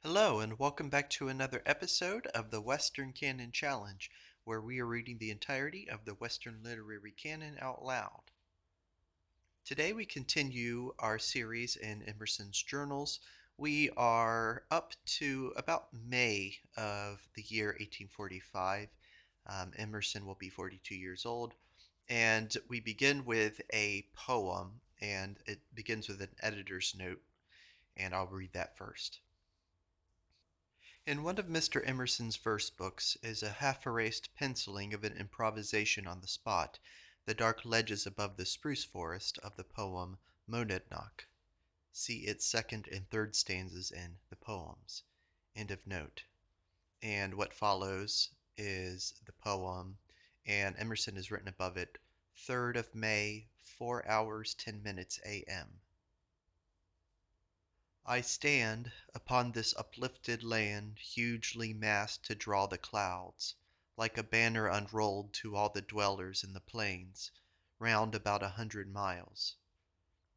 Hello, and welcome back to another episode of the Western Canon Challenge, where we are reading the entirety of the Western Literary Canon out loud. Today we continue our series in Emerson's journals. We are up to about May of the year 1845. Emerson will be 42 years old, and we begin with a poem, and it begins with an editor's note, and I'll read that first. In one of Mr. Emerson's verse books is a half-erased penciling of an improvisation on the spot, the dark ledges above the spruce forest of the poem Monadnock. See its second and third stanzas in the poems. End of note. And what follows is the poem, and Emerson has written above it, 3rd of May, 4 hours 10 minutes a.m. I stand upon this uplifted land, hugely massed to draw the clouds, like a banner unrolled to all the dwellers in the plains, round about 100 miles.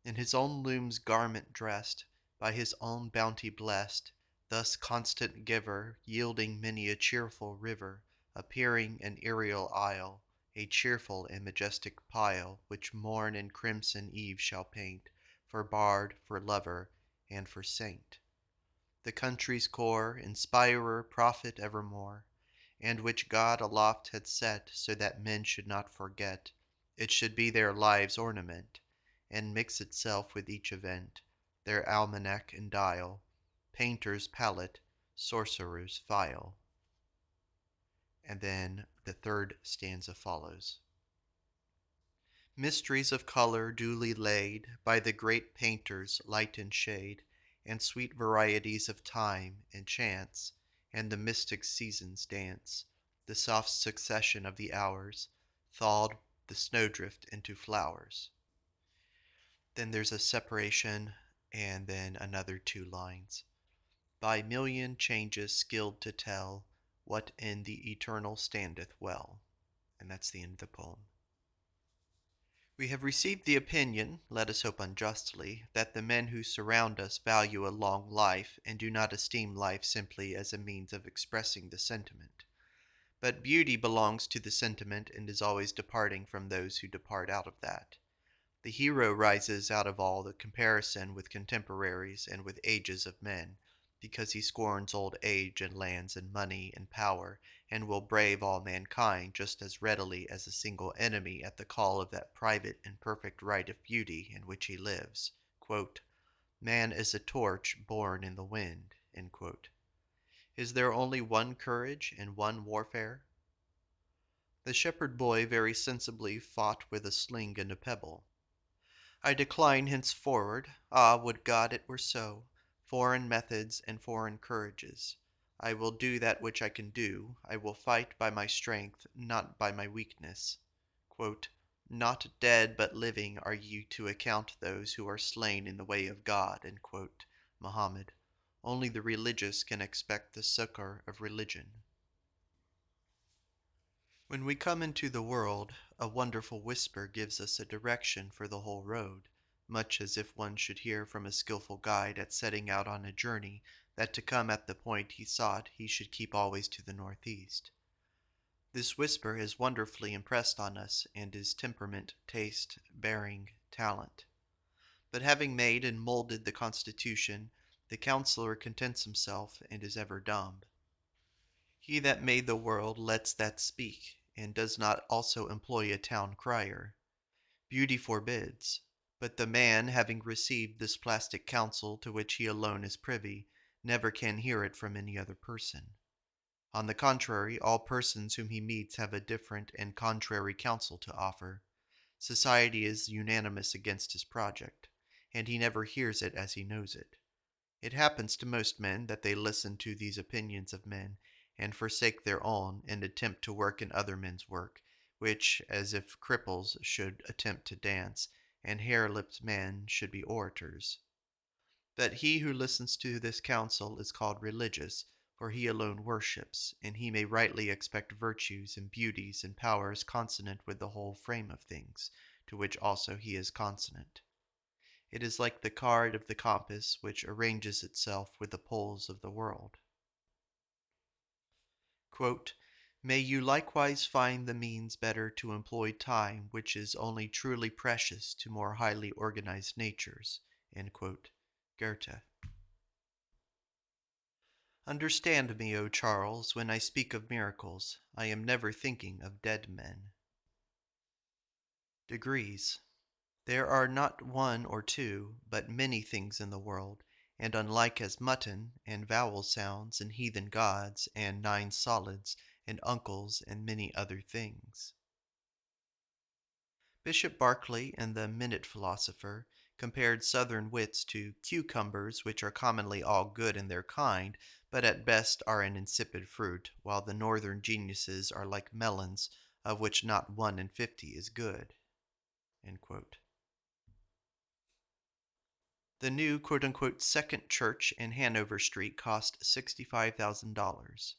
In his own loom's garment dressed, by his own bounty blessed, thus constant giver, yielding many a cheerful river, appearing an aerial isle, a cheerful and majestic pile, which morn and crimson eve shall paint, for bard, for lover, and for saint. The country's core, inspirer, prophet evermore, and which God aloft had set, so that men should not forget, it should be their lives' ornament, and mix itself with each event, their almanac and dial, painter's palette, sorcerer's file. And then the third stanza follows. Mysteries of color duly laid by the great painters, light and shade, and sweet varieties of time and chance, and the mystic seasons' dance, the soft succession of the hours, thawed the snowdrift into flowers. Then there's a separation, and then another 2 lines. By million changes skilled to tell what in the eternal standeth well. And that's the end of the poem. We have received the opinion, let us hope unjustly, that the men who surround us value a long life and do not esteem life simply as a means of expressing the sentiment. But beauty belongs to the sentiment and is always departing from those who depart out of that. The hero rises out of all the comparison with contemporaries and with ages of men, because he scorns old age and lands and money and power, and will brave all mankind just as readily as a single enemy at the call of that private and perfect right of beauty in which he lives. Quote, Man is a torch born in the wind. Is there only one courage and one warfare? The shepherd boy very sensibly fought with a sling and a pebble. I decline henceforward, would God it were so, foreign methods and foreign courages. I will do that which I can do. I will fight by my strength, not by my weakness. Quote, Not dead but living are you to account those who are slain in the way of God. Muhammad. Only the religious can expect the succor of religion. When we come into the world, a wonderful whisper gives us a direction for the whole road, much as if one should hear from a skilful guide at setting out on a journey that to come at the point he sought he should keep always to the northeast. This whisper is wonderfully impressed on us and is temperament, taste, bearing, talent. But having made and molded the constitution, the counselor contents himself and is ever dumb. He that made the world lets that speak, and does not also employ a town crier. Beauty forbids, but the man, having received this plastic counsel to which he alone is privy, never can hear it from any other person. On the contrary, all persons whom he meets have a different and contrary counsel to offer. Society is unanimous against his project, and he never hears it as he knows it. It happens to most men that they listen to these opinions of men, and forsake their own, and attempt to work in other men's work, which, as if cripples should attempt to dance, and hare-lipped men should be orators. But he who listens to this counsel is called religious, for he alone worships, and he may rightly expect virtues and beauties and powers consonant with the whole frame of things, to which also he is consonant. It is like the card of the compass which arranges itself with the poles of the world. Quote, May you likewise find the means better to employ time which is only truly precious to more highly organized natures. Goethe. Understand me, O Charles, when I speak of miracles. I am never thinking of dead men. Degrees. There are not one or two, but many things in the world, and unlike as mutton, and vowel sounds, and heathen gods, and 9 solids, and uncles, and many other things. Bishop Berkeley, in the Minute Philosopher, compared southern wits to cucumbers, which are commonly all good in their kind, but at best are an insipid fruit, while the northern geniuses are like melons, of which not 1 in 50 is good. The new "second church" in Hanover Street cost $65,000.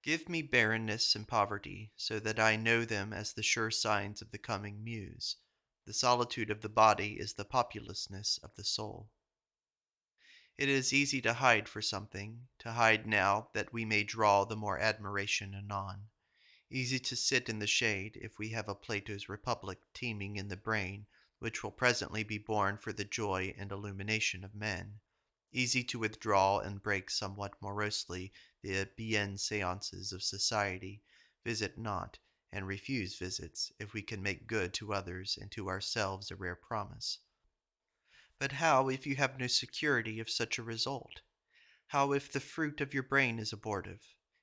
Give me barrenness and poverty, so that I know them as the sure signs of the coming muse. The solitude of the body is the populousness of the soul. It is easy to hide for something, to hide now that we may draw the more admiration anon. Easy to sit in the shade if we have a Plato's Republic teeming in the brain, which will presently be born for the joy and illumination of men. Easy to withdraw and break somewhat morosely the bienséances of society, visit not, and refuse visits, if we can make good to others and to ourselves a rare promise. But how if you have no security of such a result? How if the fruit of your brain is abortive?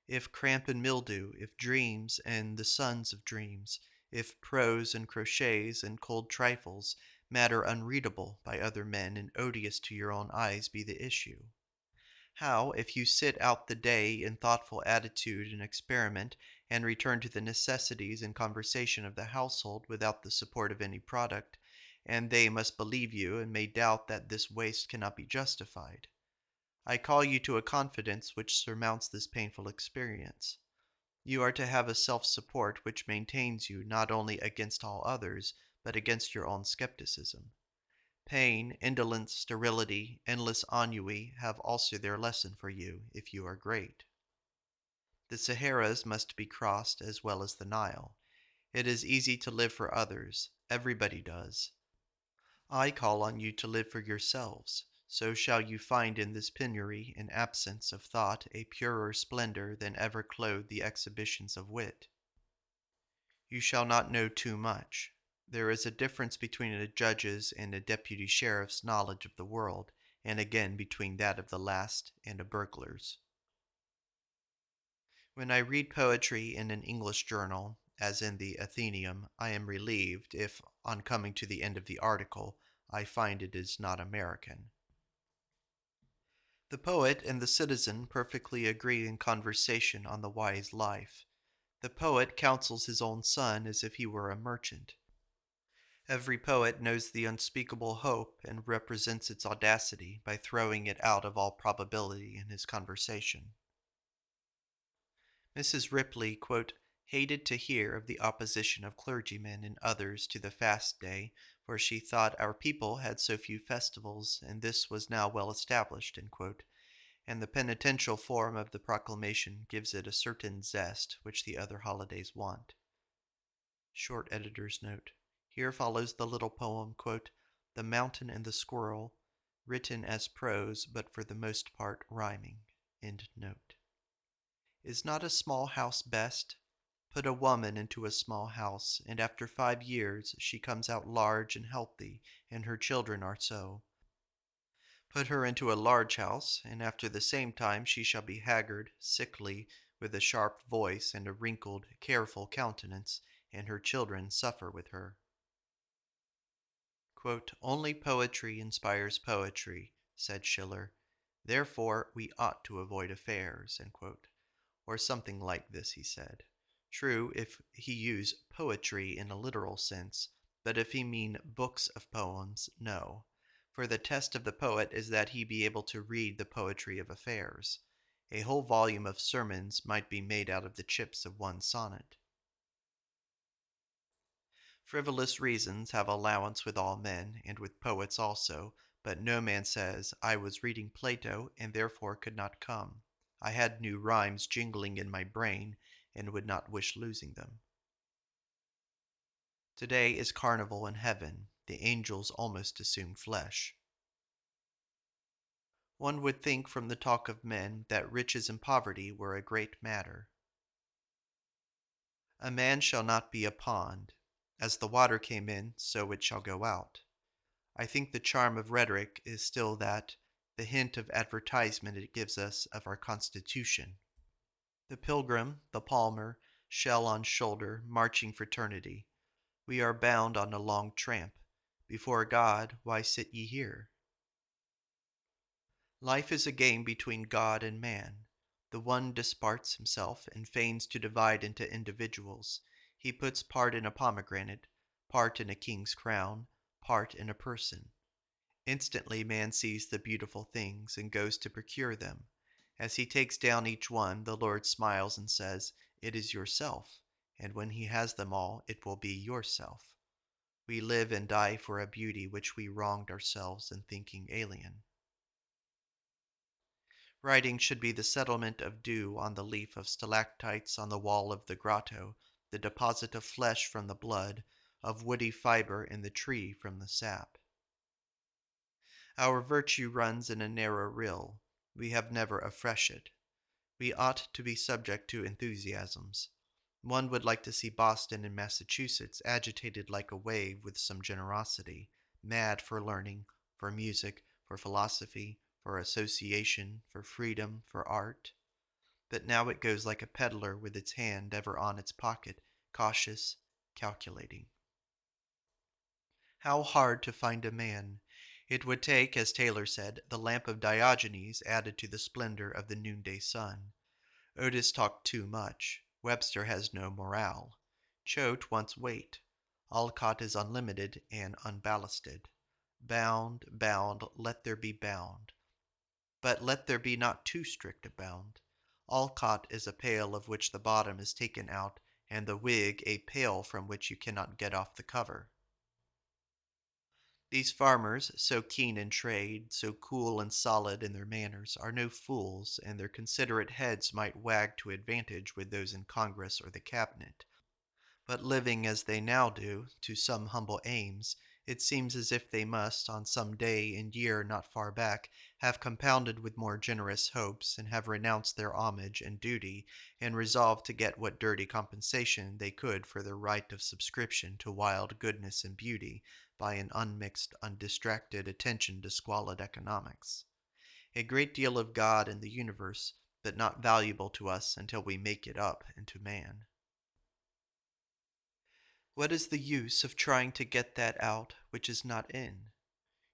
If cramp and mildew, if dreams and the sons of dreams, if prose and crotchets and cold trifles, matter unreadable by other men and odious to your own eyes be the issue? How if you sit out the day in thoughtful attitude and experiment, and return to the necessities and conversation of the household without the support of any product, and they must believe you and may doubt that this waste cannot be justified? I call you to a confidence which surmounts this painful experience. You are to have a self-support which maintains you not only against all others, but against your own skepticism. Pain, indolence, sterility, endless ennui have also their lesson for you, if you are great. The Saharas must be crossed as well as the Nile. It is easy to live for others. Everybody does. I call on you to live for yourselves. So shall you find in this penury and absence of thought a purer splendor than ever clothed the exhibitions of wit. You shall not know too much. There is a difference between a judge's and a deputy sheriff's knowledge of the world, and again between that of the last and a burglar's. When I read poetry in an English journal, as in the Athenaeum, I am relieved if, on coming to the end of the article, I find it is not American. The poet and the citizen perfectly agree in conversation on the wise life. The poet counsels his own son as if he were a merchant. Every poet knows the unspeakable hope and represents its audacity by throwing it out of all probability in his conversation. Mrs. Ripley, quote, hated to hear of the opposition of clergymen and others to the fast day, for she thought our people had so few festivals, and this was now well established, and the penitential form of the proclamation gives it a certain zest which the other holidays want. Short editor's note. Here follows the little poem, quote, The Mountain and the Squirrel, written as prose, but for the most part rhyming. End note. Is not a small house best? Put a woman into a small house, and after 5 years she comes out large and healthy, and her children are so. Put her into a large house, and after the same time she shall be haggard, sickly, with a sharp voice and a wrinkled, careful countenance, and her children suffer with her. Quote, Only poetry inspires poetry, said Schiller. Therefore we ought to avoid affairs, or something like this, he said. True, if he use poetry in a literal sense, but if he mean books of poems, no. For the test of the poet is that he be able to read the poetry of affairs. A whole volume of sermons might be made out of the chips of one sonnet. Frivolous reasons have allowance with all men, and with poets also, but no man says, I was reading Plato, and therefore could not come. I had new rhymes jingling in my brain, and would not wish losing them. Today is carnival in heaven. The angels almost assume flesh. One would think from the talk of men that riches and poverty were a great matter. A man shall not be a pond. As the water came in, so it shall go out. I think the charm of rhetoric is still that, the hint of advertisement it gives us of our constitution. The pilgrim, the palmer, shell on shoulder, marching fraternity. We are bound on a long tramp. Before God, why sit ye here? Life is a game between God and man. The one disparts himself and feigns to divide into individuals. He puts part in a pomegranate, part in a king's crown, part in a person. Instantly man sees the beautiful things and goes to procure them. As he takes down each one, the Lord smiles and says, It is yourself, and when he has them all, it will be yourself. We live and die for a beauty which we wronged ourselves in thinking alien. Writing should be the settlement of dew on the leaf of stalactites on the wall of the grotto, the deposit of flesh from the blood, of woody fiber in the tree from the sap. Our virtue runs in a narrow rill. We have never a freshet. We ought to be subject to enthusiasms. One would like to see Boston and Massachusetts agitated like a wave with some generosity, mad for learning, for music, for philosophy, for association, for freedom, for art. But now it goes like a peddler with its hand ever on its pocket, cautious, calculating. How hard to find a man! It would take, as Taylor said, the lamp of Diogenes added to the splendor of the noonday sun. Otis talked too much. Webster has no morale. Choate wants weight. Alcott is unlimited and unballasted. Bound, bound, let there be bound. But let there be not too strict a bound. Alcott is a pail of which the bottom is taken out, and the wig a pail from which you cannot get off the cover. These farmers, so keen in trade, so cool and solid in their manners, are no fools, and their considerate heads might wag to advantage with those in Congress or the Cabinet. But living as they now do, to some humble aims, it seems as if they must, on some day and year not far back, have compounded with more generous hopes, and have renounced their homage and duty, and resolved to get what dirty compensation they could for their right of subscription to wild goodness and beauty, by an unmixed, undistracted attention to squalid economics. A great deal of God in the universe, but not valuable to us until we make it up into man. What is the use of trying to get that out which is not in?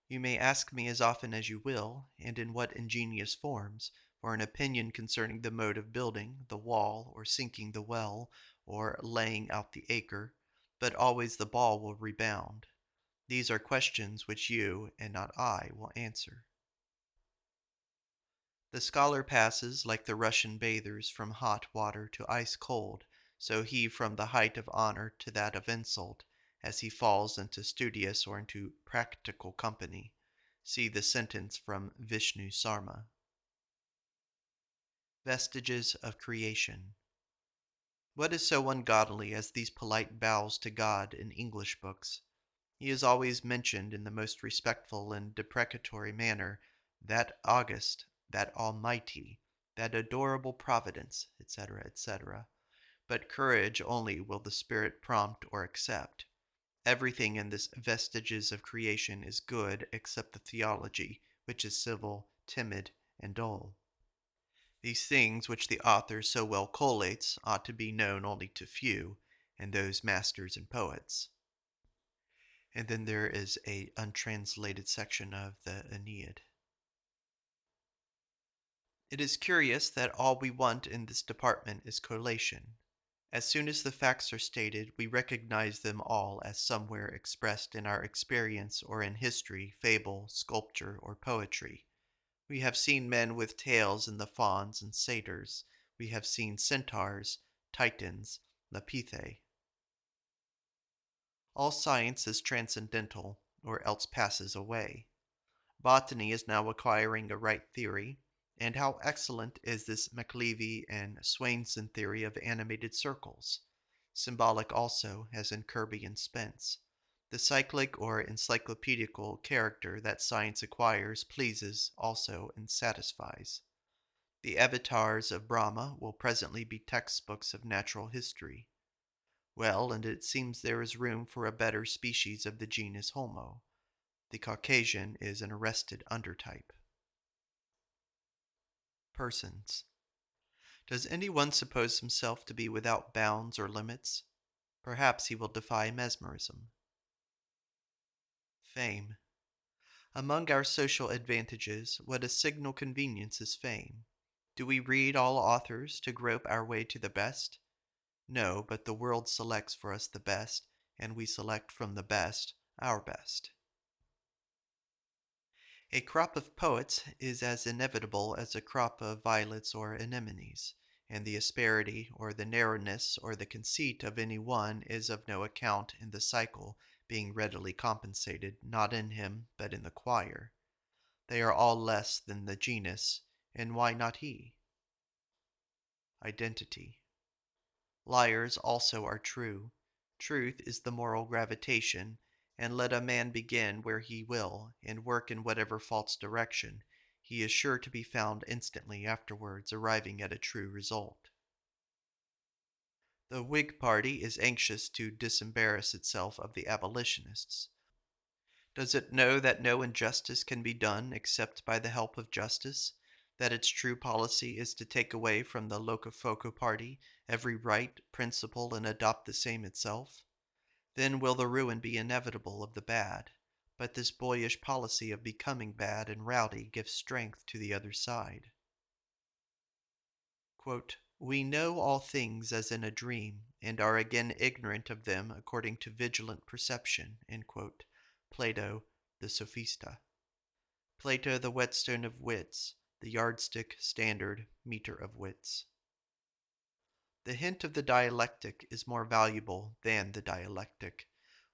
You may ask me as often as you will, and in what ingenious forms, for an opinion concerning the mode of building the wall, or sinking the well, or laying out the acre, but always the ball will rebound. These are questions which you, and not I, will answer. The scholar passes, like the Russian bathers, from hot water to ice cold, so he from the height of honor to that of insult, as he falls into studious or into practical company. See the sentence from Vishnu Sarma. Vestiges of creation. What is so ungodly as these polite bows to God in English books? He is always mentioned in the most respectful and deprecatory manner, that august, that almighty, that adorable providence, etc., etc. But courage only will the Spirit prompt or accept. Everything in this Vestiges of Creation is good except the theology, which is civil, timid, and dull. These things which the author so well collates ought to be known only to few, and those masters and poets. And then there is a untranslated section of the Aeneid. It is curious that all we want in this department is collation. As soon as the facts are stated, we recognize them all as somewhere expressed in our experience or in history, fable, sculpture, or poetry. We have seen men with tails in the fauns and satyrs. We have seen centaurs, titans, lapithae. All science is transcendental, or else passes away. Botany is now acquiring a right theory, and how excellent is this McLevy and Swainson theory of animated circles, symbolic also as in Kirby and Spence. The cyclic or encyclopedical character that science acquires pleases also and satisfies. The avatars of Brahma will presently be textbooks of natural history. Well, and it seems there is room for a better species of the genus Homo. The Caucasian is an arrested undertype. Persons. Does anyone suppose himself to be without bounds or limits? Perhaps he will defy mesmerism. Fame. Among our social advantages, what a signal convenience is fame. Do we read all authors to grope our way to the best? No, but the world selects for us the best, and we select from the best our best. A crop of poets is as inevitable as a crop of violets or anemones, and the asperity or the narrowness or the conceit of any one is of no account in the cycle, being readily compensated, not in him, but in the choir. They are all less than the genus, and why not he? Identity. Liars also are true. Truth is the moral gravitation, and let a man begin where he will, and work in whatever false direction, he is sure to be found instantly afterwards arriving at a true result. The Whig party is anxious to disembarrass itself of the abolitionists. Does it know that no injustice can be done except by the help of justice? That its true policy is to take away from the Locofoco party every right, principle, and adopt the same itself? Then will the ruin be inevitable of the bad. But this boyish policy of becoming bad and rowdy gives strength to the other side. Quote, "We know all things as in a dream, and are again ignorant of them according to vigilant perception." Plato, the Sophista. Plato, the whetstone of wits, the yardstick, standard, meter of wits. The hint of the dialectic is more valuable than the dialectic.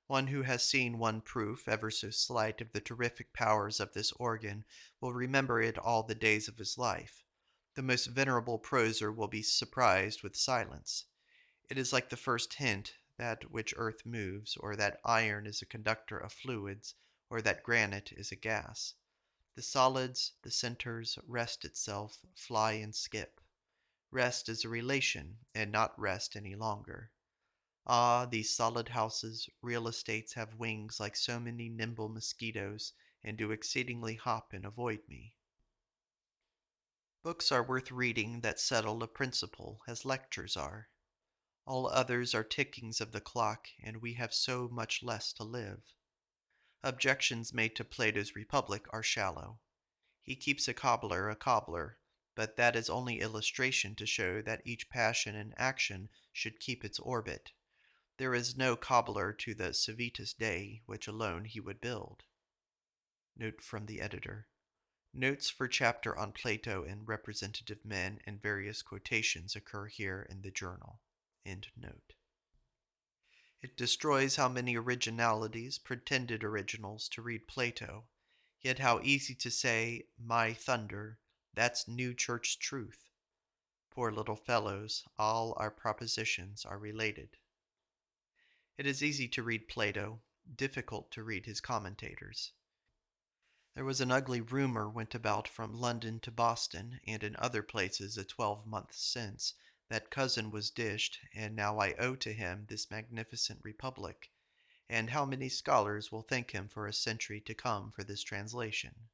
One who has seen one proof, ever so slight, of the terrific powers of this organ will remember it all the days of his life. The most venerable proser will be surprised with silence. It is like the first hint that which earth moves, or that iron is a conductor of fluids, or that granite is a gas. The solids, the centers, rest itself, fly and skip. Rest is a relation, and not rest any longer. Ah, these solid houses, real estates have wings like so many nimble mosquitoes, and do exceedingly hop and avoid me. Books are worth reading that settle a principle, as lectures are. All others are tickings of the clock, and we have so much less to live. Objections made to Plato's Republic are shallow. He keeps a cobbler, but that is only illustration to show that each passion and action should keep its orbit. There is no cobbler to the Civitas Dei, which alone he would build. Note from the editor. Notes for chapter on Plato and representative men and various quotations occur here in the journal. End note. It destroys how many originalities, pretended originals, to read Plato, yet how easy to say, "My thunder, that's new church truth." Poor little fellows, all our propositions are related. It is easy to read Plato, difficult to read his commentators. There was an ugly rumor went about from London to Boston, and in other places a 12 months since, that Cousin was dished, and now I owe to him this magnificent republic, and how many scholars will thank him for a century to come for this translation.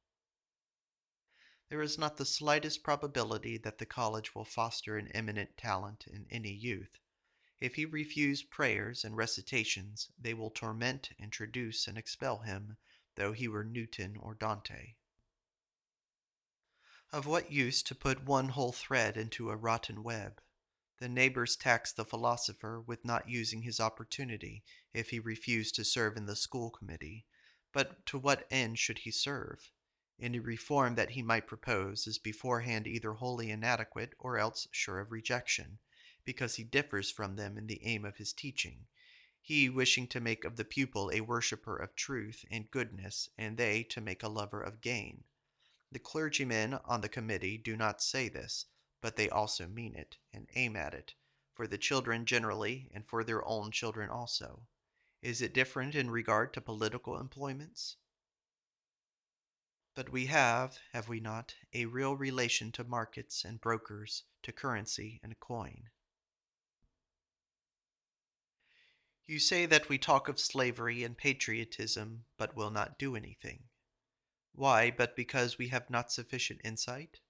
There is not the slightest probability that the college will foster an eminent talent in any youth. If he refuse prayers and recitations, they will torment, introduce, and expel him, though he were Newton or Dante. Of what use to put one whole thread into a rotten web? The neighbors tax the philosopher with not using his opportunity if he refuse to serve in the school committee. But to what end should he serve? Any reform that he might propose is beforehand either wholly inadequate or else sure of rejection, because he differs from them in the aim of his teaching. he wishing to make of the pupil a worshipper of truth and goodness, and they to make a lover of gain. The clergymen on the committee do not say this, but they also mean it, and aim at it, for the children generally, and for their own children also. Is it different in regard to political employments? But we have we not, a real relation to markets and brokers, to currency and coin. You say that we talk of slavery and patriotism, but will not do anything. Why, but because we have not sufficient insight?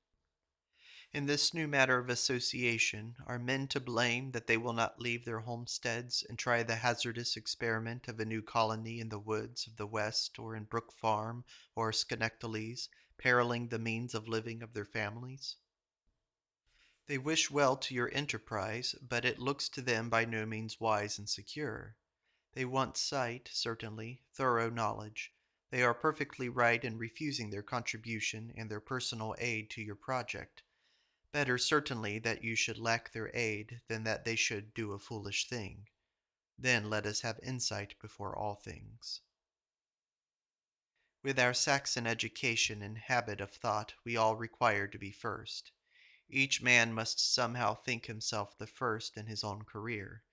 In this new matter of association, are men to blame that they will not leave their homesteads and try the hazardous experiment of a new colony in the woods of the West or in Brook Farm or Schenectady, periling the means of living of their families? They wish well to your enterprise, but it looks to them by no means wise and secure. They want sight, certainly, thorough knowledge. They are perfectly right in refusing their contribution and their personal aid to your project. Better certainly that you should lack their aid than that they should do a foolish thing. Then let us have insight before all things. With our Saxon education and habit of thought, we all require to be first. Each man must somehow think himself the first in his own career.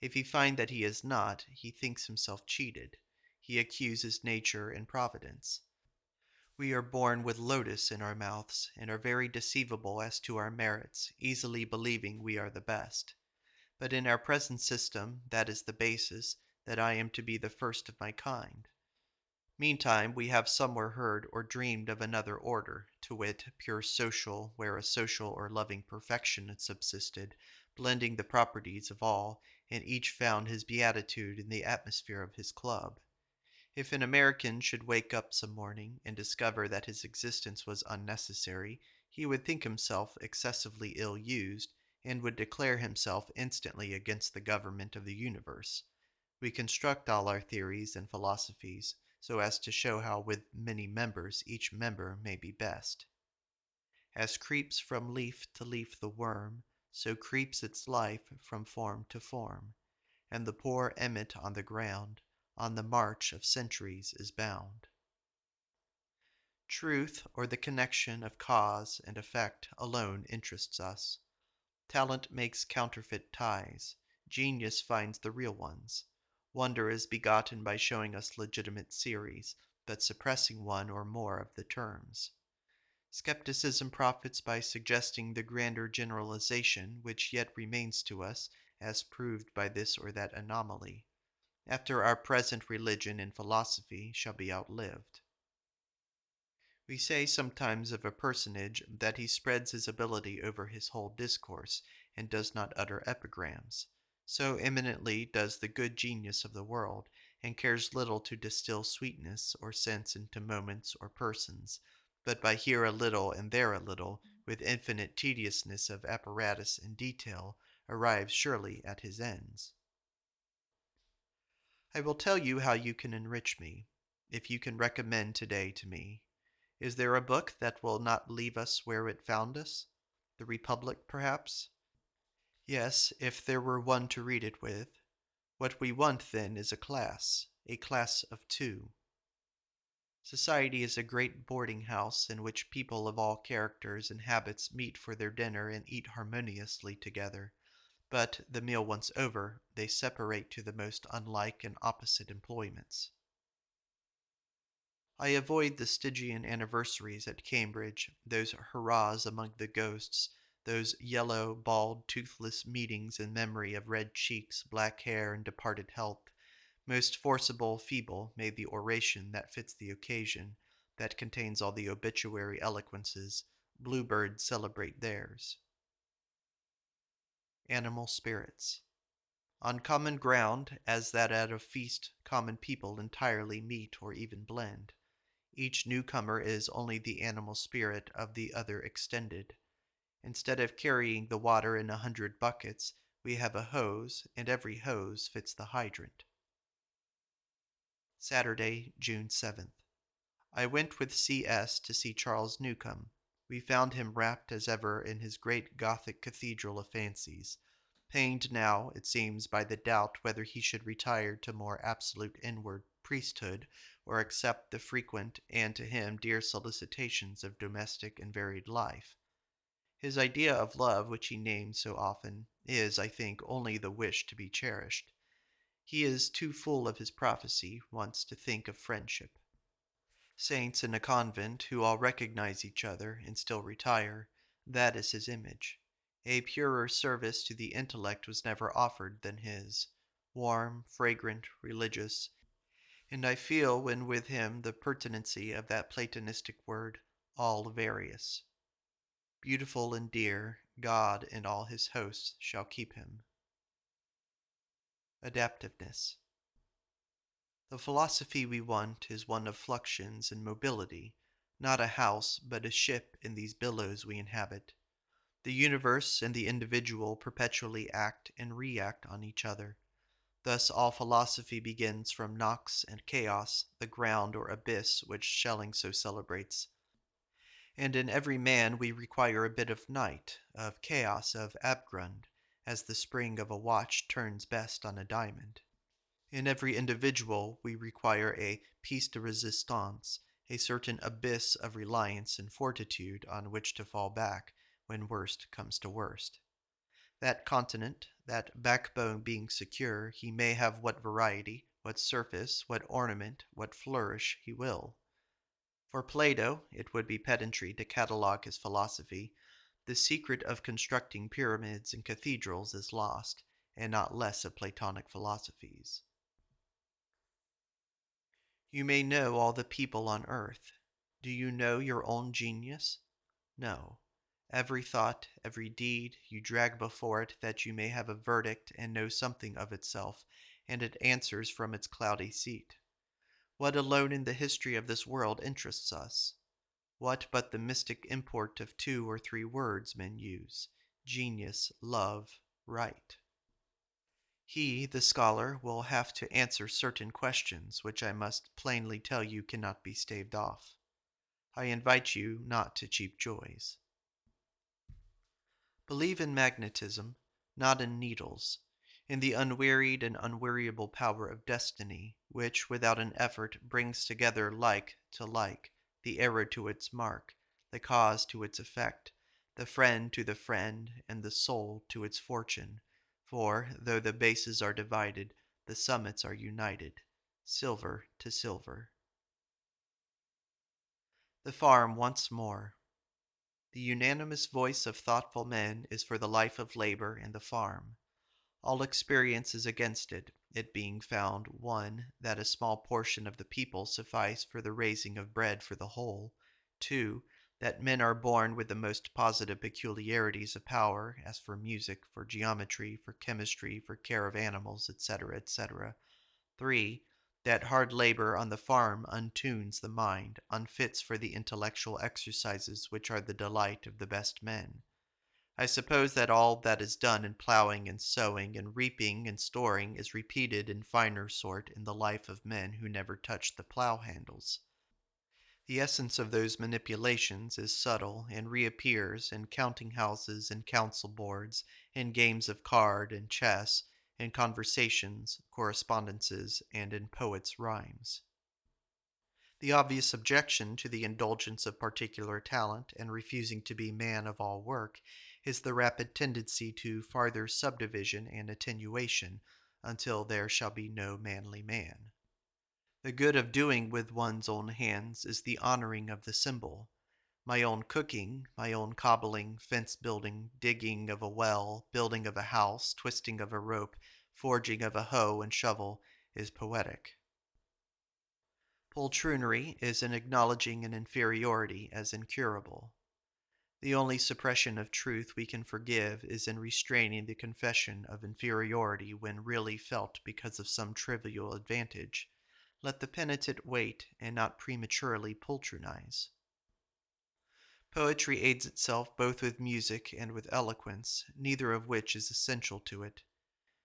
If he find that he is not, he thinks himself cheated. He accuses nature and providence. We are born with lotus in our mouths, and are very deceivable as to our merits, easily believing we are the best. But in our present system, that is the basis, that I am to be the first of my kind. Meantime, we have somewhere heard or dreamed of another order, to wit, pure social, where a social or loving perfection had subsisted, blending the properties of all, and each found his beatitude in the atmosphere of his club. If an American should wake up some morning and discover that his existence was unnecessary, he would think himself excessively ill used, and would declare himself instantly against the government of the universe. We construct all our theories and philosophies so as to show how with many members each member may be best. As creeps from leaf to leaf the worm, so creeps its life from form to form, and the poor emmet on the ground, on the march of centuries is bound. Truth, or the connection of cause and effect, alone interests us. Talent makes counterfeit ties. Genius finds the real ones. Wonder is begotten by showing us legitimate series, but suppressing one or more of the terms. Skepticism profits by suggesting the grander generalization which yet remains to us, as proved by this or that anomaly, after our present religion and philosophy shall be outlived. We say sometimes of a personage that he spreads his ability over his whole discourse, and does not utter epigrams. So eminently does the good genius of the world, and cares little to distill sweetness or sense into moments or persons, but by here a little and there a little, with infinite tediousness of apparatus and detail, arrives surely at his ends. I will tell you how you can enrich me, if you can recommend today to me. Is there a book that will not leave us where it found us? The Republic, perhaps? Yes, if there were one to read it with. What we want, then, is a class of two. Society is a great boarding house in which people of all characters and habits meet for their dinner and eat harmoniously together. But, the meal once over, they separate to the most unlike and opposite employments. I avoid the Stygian anniversaries at Cambridge, those hurrahs among the ghosts, those yellow, bald, toothless meetings in memory of red cheeks, black hair, and departed health. Most forcible, feeble, may the oration that fits the occasion, that contains all the obituary eloquences. Bluebirds celebrate theirs. Animal spirits. On common ground, as that at a feast common people entirely meet or even blend. Each newcomer is only the animal spirit of the other extended. Instead of carrying the water in 100 buckets, we have a hose, and every hose fits the hydrant. Saturday, June 7th. I went with C.S. to see Charles Newcome. We found him wrapped as ever in his great Gothic cathedral of fancies. pained now, it seems, by the doubt whether he should retire to more absolute inward priesthood, or accept the frequent and to him dear solicitations of domestic and varied life. His idea of love, which he names so often, is, I think, only the wish to be cherished. He is too full of his prophecy once to think of friendship. Saints in a convent who all recognize each other and still retire, that is his image. A purer service to the intellect was never offered than his, warm, fragrant, religious, and I feel when with him the pertinency of that Platonistic word, all various. Beautiful and dear, God and all his hosts shall keep him. Adaptiveness. The philosophy we want is one of fluxions and mobility, not a house, but a ship in these billows we inhabit. The universe and the individual perpetually act and react on each other. Thus all philosophy begins from nox and chaos, the ground or abyss which Schelling so celebrates. And in every man we require a bit of night, of chaos, of abgrund, as the spring of a watch turns best on a diamond. In every individual we require a piece de resistance, a certain abyss of reliance and fortitude on which to fall back when worst comes to worst. That continent, that backbone being secure, he may have what variety, what surface, what ornament, what flourish he will. For Plato, it would be pedantry to catalogue his philosophy. The secret of constructing pyramids and cathedrals is lost, and not less of Platonic philosophies. You may know all the people on earth. Do you know your own genius? No. Every thought, every deed, you drag before it that you may have a verdict and know something of itself, and it answers from its cloudy seat. What alone in the history of this world interests us? What but the mystic import of 2 or 3 words men use: genius, love, right? He, the scholar, will have to answer certain questions which I must plainly tell you cannot be staved off. I invite you not to cheap joys. Believe in magnetism, not in needles, in the unwearied and unweariable power of destiny, which, without an effort, brings together like to like, the error to its mark, the cause to its effect, the friend to the friend, and the soul to its fortune. For, though the bases are divided, the summits are united, silver to silver. The farm once more. The unanimous voice of thoughtful men is for the life of labor and the farm. All experience is against it, it being found, 1. That a small portion of the people suffice for the raising of bread for the whole; 2. That men are born with the most positive peculiarities of power, as for music, for geometry, for chemistry, for care of animals, etc., etc. 3. That hard labor on the farm untunes the mind, unfits for the intellectual exercises which are the delight of the best men. I suppose that all that is done in ploughing and sowing and reaping and storing is repeated in finer sort in the life of men who never touched the plough handles. The essence of those manipulations is subtle and reappears in counting houses and council boards, in games of card and chess, in conversations, correspondences, and in poets' rhymes. The obvious objection to the indulgence of particular talent and refusing to be man of all work is the rapid tendency to farther subdivision and attenuation until there shall be no manly man. The good of doing with one's own hands is the honoring of the symbol. My own cooking, my own cobbling, fence building, digging of a well, building of a house, twisting of a rope, forging of a hoe and shovel is poetic. Poltroonery is in acknowledging an inferiority as incurable. The only suppression of truth we can forgive is in restraining the confession of inferiority when really felt because of some trivial advantage. Let the penitent wait and not prematurely poltronize. Poetry aids itself both with music and with eloquence, neither of which is essential to it.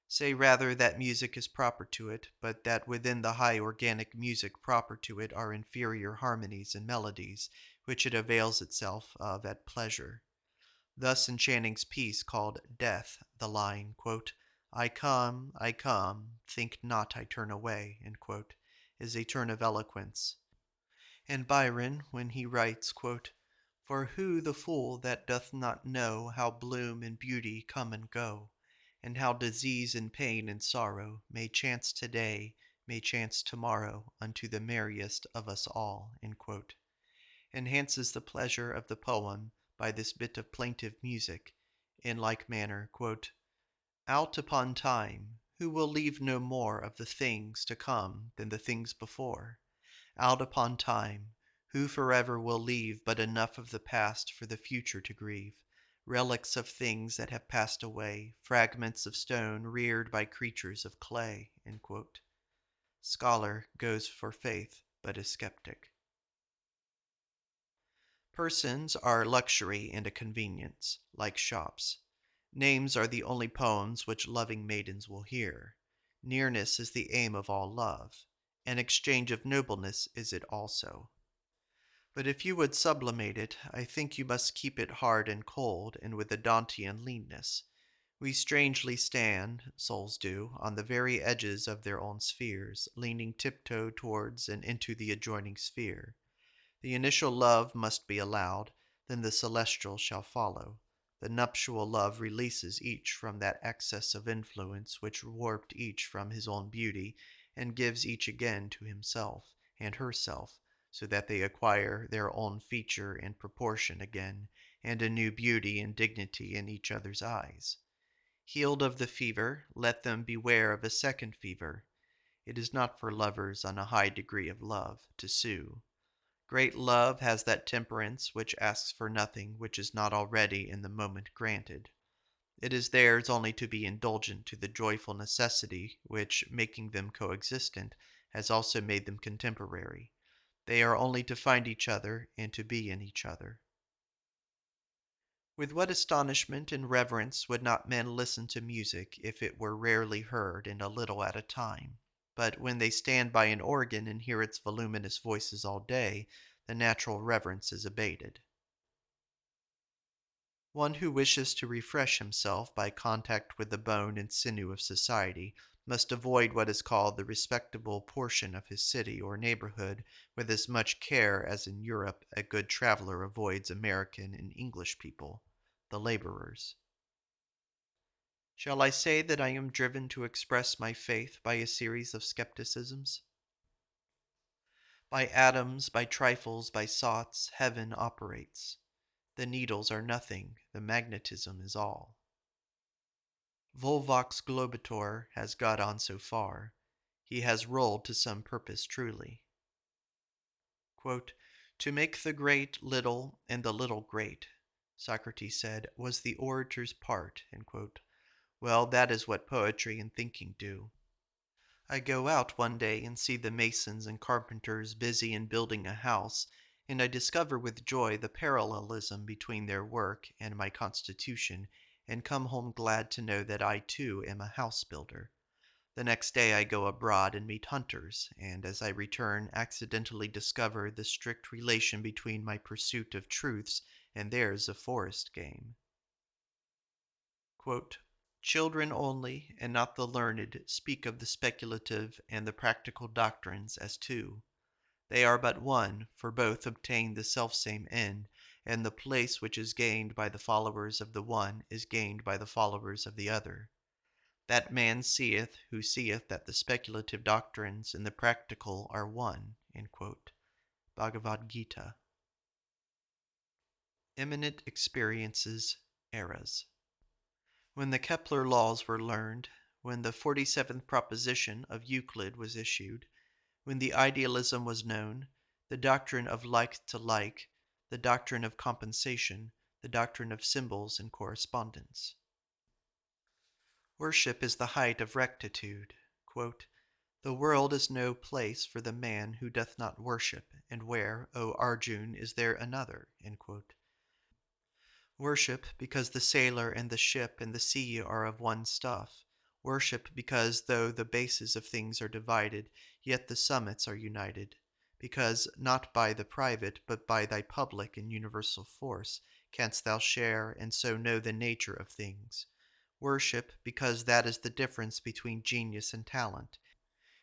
Say rather that music is proper to it, but that within the high organic music proper to it are inferior harmonies and melodies, which it avails itself of at pleasure. Thus in Channing's piece called Death, the line, quote, I come, think not I turn away, end quote, is a turn of eloquence. And Byron, when he writes, quote, For who the fool that doth not know how bloom and beauty come and go, and how disease and pain and sorrow may chance today, may chance tomorrow unto the merriest of us all, end quote, enhances the pleasure of the poem by this bit of plaintive music, in like manner, quote, Out upon time, who will leave no more of the things to come than the things before? Out upon time, who forever will leave but enough of the past for the future to grieve, relics of things that have passed away, fragments of stone reared by creatures of clay, end quote. Scholar goes for faith, but is skeptic. Persons are luxury and a convenience, like shops. Names are the only poems which loving maidens will hear. Nearness is the aim of all love. An exchange of nobleness is it also. But if you would sublimate it, I think you must keep it hard and cold, and with a Dantean leanness. We strangely stand, souls do, on the very edges of their own spheres, leaning tiptoe towards and into the adjoining sphere. The initial love must be allowed, then the celestial shall follow. The nuptial love releases each from that excess of influence which warped each from his own beauty, and gives each again to himself and herself, so that they acquire their own feature and proportion again, and a new beauty and dignity in each other's eyes. Healed of the fever, let them beware of a second fever. It is not for lovers on a high degree of love to sue. Great love has that temperance which asks for nothing which is not already in the moment granted. It is theirs only to be indulgent to the joyful necessity which, making them coexistent, has also made them contemporary. They are only to find each other and to be in each other. With what astonishment and reverence would not men listen to music if it were rarely heard and a little at a time? But when they stand by an organ and hear its voluminous voices all day, the natural reverence is abated. One who wishes to refresh himself by contact with the bone and sinew of society must avoid what is called the respectable portion of his city or neighborhood with as much care as in Europe a good traveler avoids American and English people, the laborers. Shall I say that I am driven to express my faith by a series of skepticisms? By atoms, by trifles, by sots, heaven operates. The needles are nothing, the magnetism is all. Volvox globator has got on so far. He has rolled to some purpose truly. Quote, To make the great little and the little great, Socrates said, was the orator's part. End quote. Well, that is what poetry and thinking do. I go out one day and see the masons and carpenters busy in building a house, and I discover with joy the parallelism between their work and my constitution, and come home glad to know that I too am a house builder. The next day I go abroad and meet hunters, and as I return accidentally discover the strict relation between my pursuit of truths and theirs of forest game. Quote, Children only, and not the learned, speak of the speculative and the practical doctrines as two. They are but one, for both obtain the selfsame end, and the place which is gained by the followers of the one is gained by the followers of the other. That man seeth who seeth that the speculative doctrines and the practical are one. Bhagavad Gita. Eminent experiences, eras. When the Kepler laws were learned, when the 47th proposition of Euclid was issued, when the idealism was known, the doctrine of like to like, the doctrine of compensation, the doctrine of symbols and correspondence. Worship is the height of rectitude. Quote, The world is no place for the man who doth not worship, and where, O Arjun, is there another? Worship because the sailor and the ship and the sea are of one stuff. Worship because though the bases of things are divided, yet the summits are united. Because not by the private, but by thy public and universal force, canst thou share, and so know the nature of things. Worship, because that is the difference between genius and talent,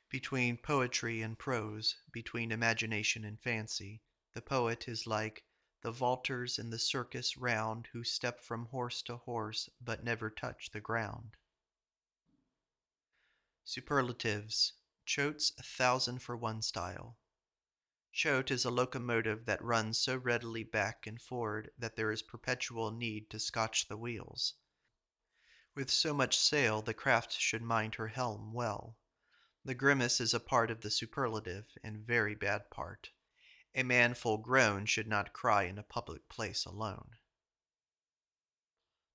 between poetry and prose, between imagination and fancy. The poet is like the vaulters in the circus round who step from horse to horse but never touch the ground. Superlatives. Choate's 1,000 for one style. Choate is a locomotive that runs so readily back and forward that there is perpetual need to scotch the wheels. With so much sail, the craft should mind her helm well. The grimace is a part of the superlative, and very bad part. A man full grown should not cry in a public place alone.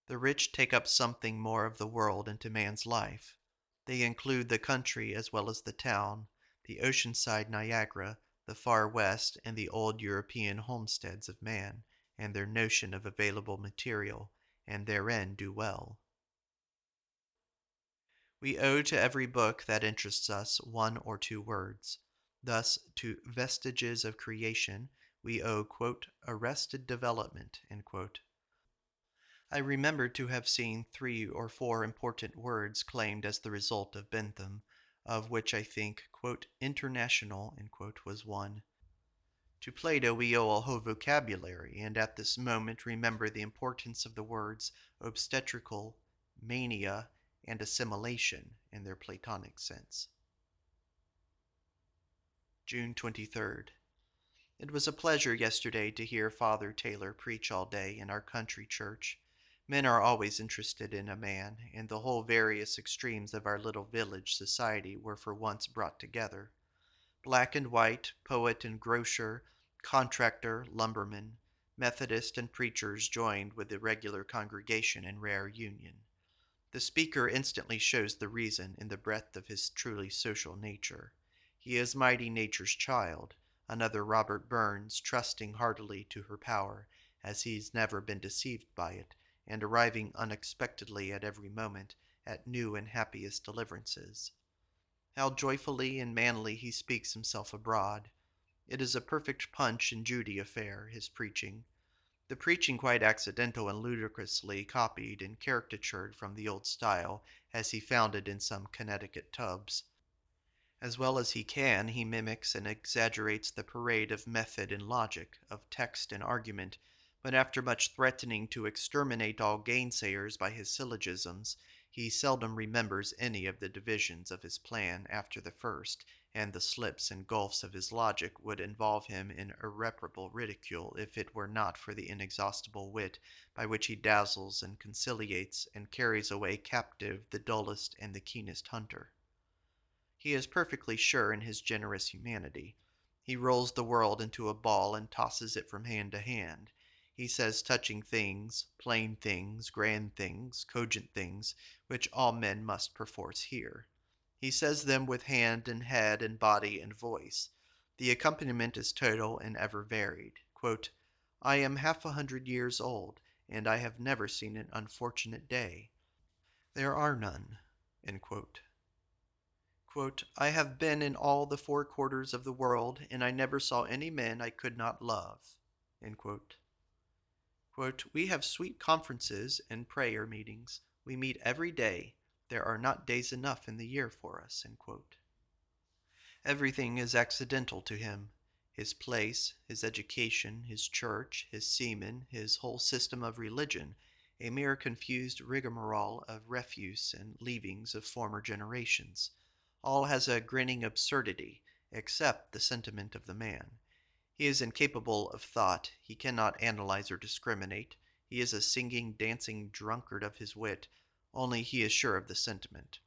The rich take up something more of the world into man's life. They include the country as well as the town, the oceanside Niagara, the far west, and the old European homesteads of man, and their notion of available material, and therein do well. We owe to every book that interests us one or two words. Thus, to Vestiges of Creation, we owe, quote, arrested development, end quote. I remember to have seen 3 or 4 important words claimed as the result of Bentham, of which I think, quote, international, end quote, was one. To Plato we owe a whole vocabulary, and at this moment remember the importance of the words obstetrical, mania, and assimilation in their Platonic sense. June 23rd. It was a pleasure yesterday to hear Father Taylor preach all day in our country church. Men are always interested in a man, and the whole various extremes of our little village society were for once brought together. Black and white, poet and grocer, contractor, lumberman, Methodist and preachers joined with the regular congregation in rare union. The speaker instantly shows the reason in the breadth of his truly social nature. He is mighty nature's child, another Robert Burns, trusting heartily to her power, as he's never been deceived by it, and arriving unexpectedly at every moment at new and happiest deliverances. How joyfully and manly he speaks himself abroad. It is a perfect Punch and Judy affair, his preaching. The preaching quite accidental and ludicrously copied and caricatured from the old style, as he found it in some Connecticut tubs. As well as he can, he mimics and exaggerates the parade of method and logic, of text and argument, but after much threatening to exterminate all gainsayers by his syllogisms, he seldom remembers any of the divisions of his plan after the first, and the slips and gulfs of his logic would involve him in irreparable ridicule if it were not for the inexhaustible wit by which he dazzles and conciliates and carries away captive the dullest and the keenest hunter. He is perfectly sure in his generous humanity. He rolls the world into a ball and tosses it from hand to hand. He says touching things, plain things, grand things, cogent things, which all men must perforce hear. He says them with hand and head and body and voice. The accompaniment is total and ever varied. Quote, I am 100 years old, and I have never seen an unfortunate day. There are none. End quote. Quote, I have been in all the 4 quarters of the world, and I never saw any men I could not love. End quote. Quote, we have sweet conferences and prayer meetings. We meet every day. There are not days enough in the year for us. End quote. Everything is accidental to him. His place, his education, his church, his seamen, his whole system of religion, a mere confused rigmarole of refuse and leavings of former generations. All has a grinning absurdity, except the sentiment of the man. He is incapable of thought, he cannot analyze or discriminate, he is a singing, dancing drunkard of his wit, only he is sure of the sentiment.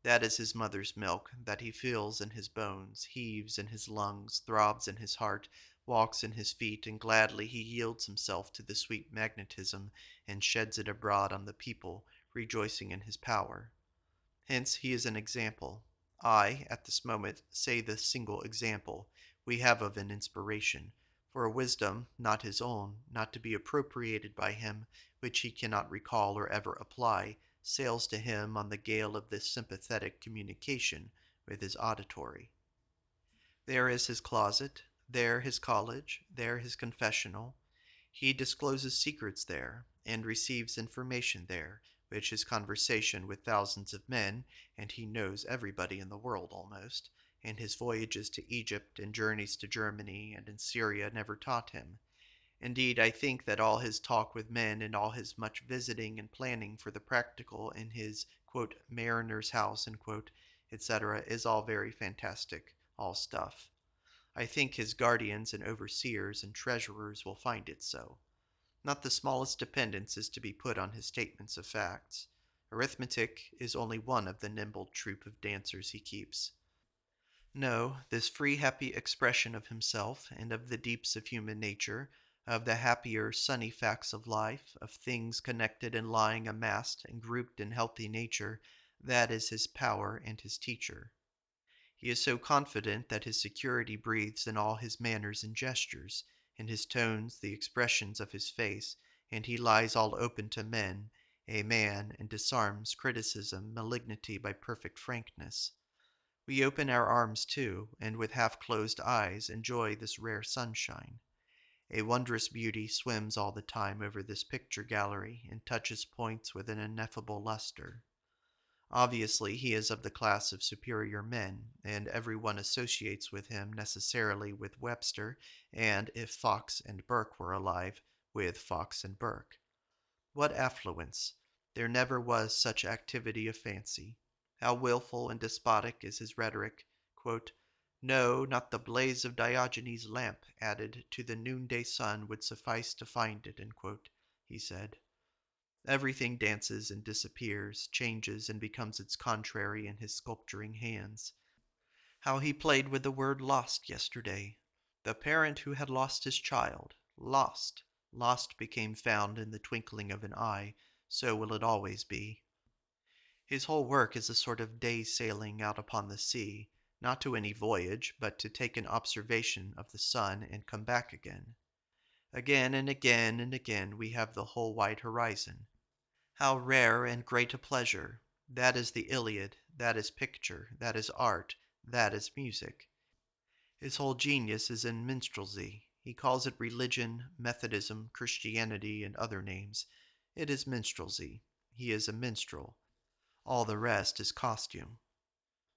That is his mother's milk, that he feels in his bones, heaves in his lungs, throbs in his heart, walks in his feet, and gladly he yields himself to the sweet magnetism and sheds it abroad on the people, rejoicing in his power. Hence he is an example. I, at this moment, say the single example we have of an inspiration, for a wisdom not his own, not to be appropriated by him, which he cannot recall or ever apply, sails to him on the gale of this sympathetic communication with his auditory. There is his closet, there his college, there his confessional. He discloses secrets there, and receives information there, which his conversation with thousands of men, and he knows everybody in the world almost, and his voyages to Egypt and journeys to Germany and in Syria never taught him. Indeed, I think that all his talk with men and all his much visiting and planning for the practical in his "mariner's house," etc., is all very fantastic, all stuff. I think his guardians and overseers and treasurers will find it so. Not the smallest dependence is to be put on his statements of facts. Arithmetic is only one of the nimble troop of dancers he keeps. No, this free, happy expression of himself and of the deeps of human nature, of the happier, sunny facts of life, of things connected and lying amassed and grouped in healthy nature, that is his power and his teacher. He is so confident that his security breathes in all his manners and gestures, in his tones, the expressions of his face, and he lies all open to men, a man, and disarms criticism, malignity by perfect frankness. We open our arms too, and with half-closed eyes enjoy this rare sunshine. A wondrous beauty swims all the time over this picture gallery and touches points with an ineffable luster. Obviously, he is of the class of superior men, and everyone associates with him necessarily with Webster, and, if Fox and Burke were alive, with Fox and Burke. What affluence! There never was such activity of fancy. How wilful and despotic is his rhetoric. "No, not the blaze of Diogenes' lamp added to the noonday sun would suffice to find it," he said. Everything dances and disappears, changes and becomes its contrary in his sculpturing hands. How he played with the word lost yesterday. The parent who had lost his child, lost. Lost became found in the twinkling of an eye, so will it always be. His whole work is a sort of day sailing out upon the sea, not to any voyage, but to take an observation of the sun and come back again. Again and again and again we have the whole wide horizon. How rare and great a pleasure! That is the Iliad, that is picture, that is art, that is music. His whole genius is in minstrelsy. He calls it religion, Methodism, Christianity, and other names. It is minstrelsy. He is a minstrel. All the rest is costume.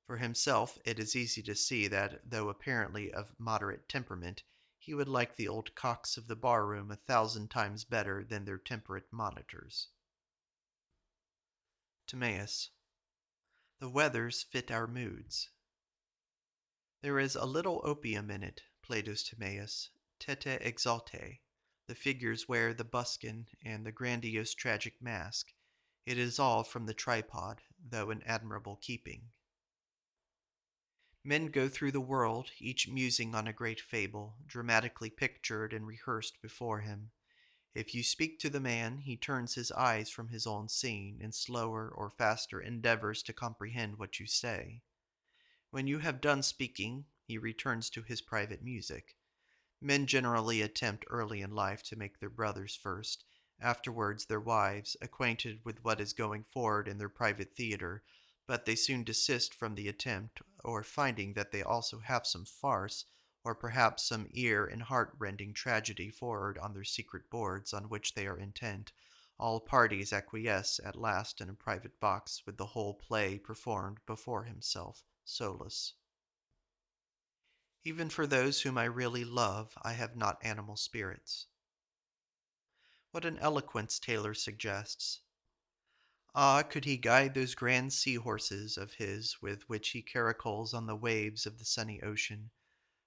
For himself, it is easy to see that, though apparently of moderate temperament, he would like the old cocks of the bar-room 1,000 times better than their temperate monitors. Timaeus. The weathers fit our moods. There is a little opium in it, Plato's Timaeus, tete exalte. The figures wear the buskin and the grandiose tragic mask. It is all from the tripod, though in admirable keeping. Men go through the world, each musing on a great fable, dramatically pictured and rehearsed before him. If you speak to the man, he turns his eyes from his own scene, and slower or faster endeavors to comprehend what you say. When you have done speaking, he returns to his private music. Men generally attempt early in life to make their brothers first, afterwards their wives, acquainted with what is going forward in their private theater, but they soon desist from the attempt, or finding that they also have some farce, or perhaps some ear and heart-rending tragedy forward on their secret boards on which they are intent, all parties acquiesce at last in a private box with the whole play performed before himself, solus. Even for those whom I really love, I have not animal spirits. What an eloquence Taylor suggests. Ah, could he guide those grand sea-horses of his with which he caracoles on the waves of the sunny ocean.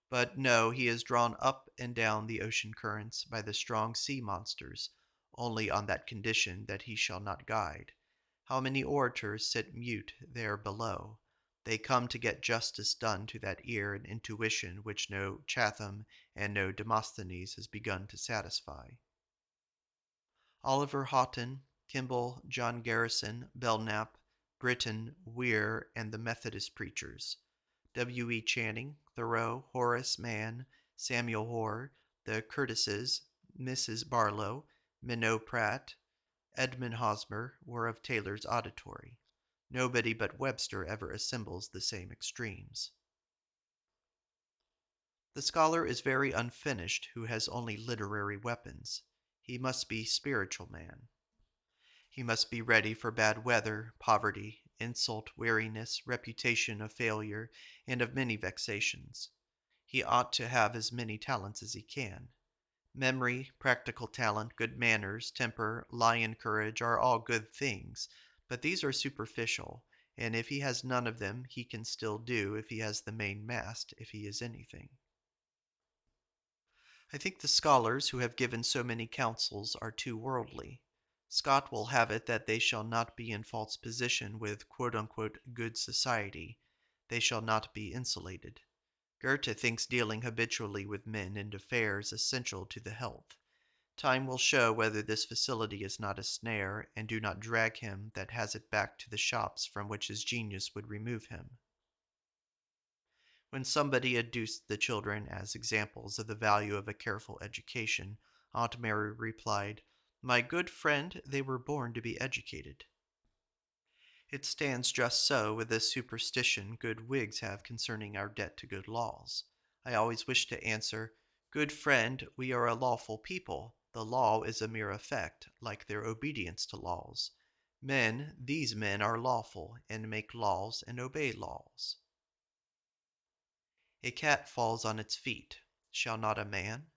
But no, he is drawn up and down the ocean currents by the strong sea monsters, only on that condition that he shall not guide. How many orators sit mute there below? They come to get justice done to that ear and intuition which no Chatham and no Demosthenes has begun to satisfy. Oliver Houghton, Kimball, John Garrison, Belknap, Britton, Weir, and the Methodist preachers. W. E. Channing, Thoreau, Horace Mann, Samuel Hoare, the Curtises, Mrs. Barlow, Minot Pratt, Edmund Hosmer were of Taylor's auditory. Nobody but Webster ever assembles the same extremes. The scholar is very unfinished who has only literary weapons. He must be spiritual man. He must be ready for bad weather, poverty, insult, weariness, reputation of failure, and of many vexations. He ought to have as many talents as he can. Memory, practical talent, good manners, temper, lion courage are all good things, but these are superficial, and if he has none of them, he can still do if he has the main mast, if he is anything. I think the scholars who have given so many counsels are too worldly. Scott will have it that they shall not be in false position with quote unquote good society. They shall not be insulated. Goethe thinks dealing habitually with men and affairs essential to the health. Time will show whether this facility is not a snare, and do not drag him that has it back to the shops from which his genius would remove him. When somebody adduced the children as examples of the value of a careful education, Aunt Mary replied, "My good friend, they were born to be educated." It stands just so with the superstition good Whigs have concerning our debt to good laws. I always wish to answer, "Good friend, we are a lawful people. The law is a mere effect, like their obedience to laws. These men are lawful, and make laws and obey laws." A cat falls on its feet. Shall not a man?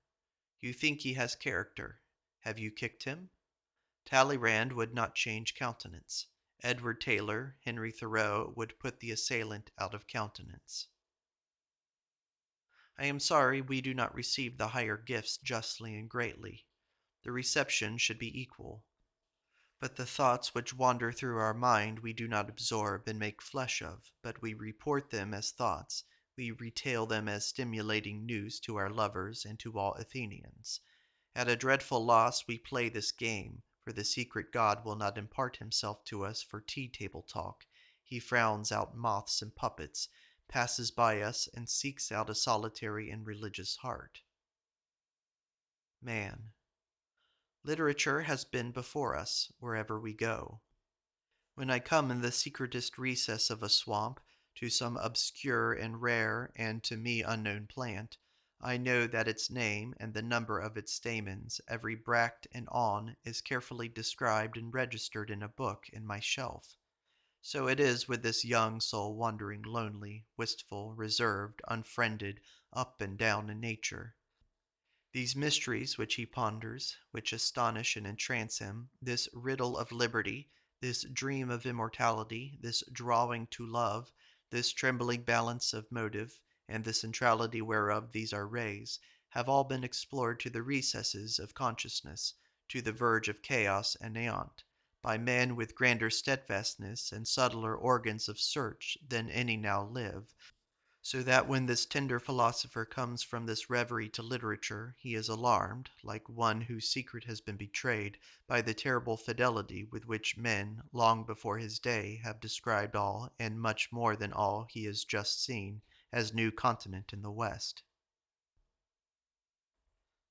You think he has character. Have you kicked him? Talleyrand would not change countenance. Edward Taylor, Henry Thoreau would put the assailant out of countenance. I am sorry we do not receive the higher gifts justly and greatly. The reception should be equal. But the thoughts which wander through our mind we do not absorb and make flesh of, but we report them as thoughts, we retail them as stimulating news to our lovers and to all Athenians. At a dreadful loss we play this game, for the secret God will not impart himself to us for tea-table talk. He frowns out moths and puppets, passes by us, and seeks out a solitary and religious heart. Man. Literature has been before us, wherever we go. When I come in the secretest recess of a swamp, to some obscure and rare and to me unknown plant, I know that its name and the number of its stamens, every bract and awn, is carefully described and registered in a book in my shelf. So it is with this young soul wandering lonely, wistful, reserved, unfriended, up and down in nature. These mysteries which he ponders, which astonish and entrance him, this riddle of liberty, this dream of immortality, this drawing to love, this trembling balance of motive, and the centrality whereof these are rays, have all been explored to the recesses of consciousness, to the verge of chaos and neant, by men with grander steadfastness and subtler organs of search than any now live, so that when this tender philosopher comes from this reverie to literature, he is alarmed, like one whose secret has been betrayed, by the terrible fidelity with which men, long before his day, have described all, and much more than all he has just seen, as new continent in the West.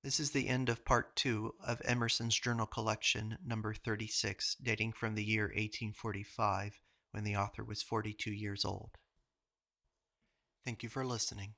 This is the end of Part 2 of Emerson's journal collection, number 36, dating from the year 1845, when the author was 42 years old. Thank you for listening.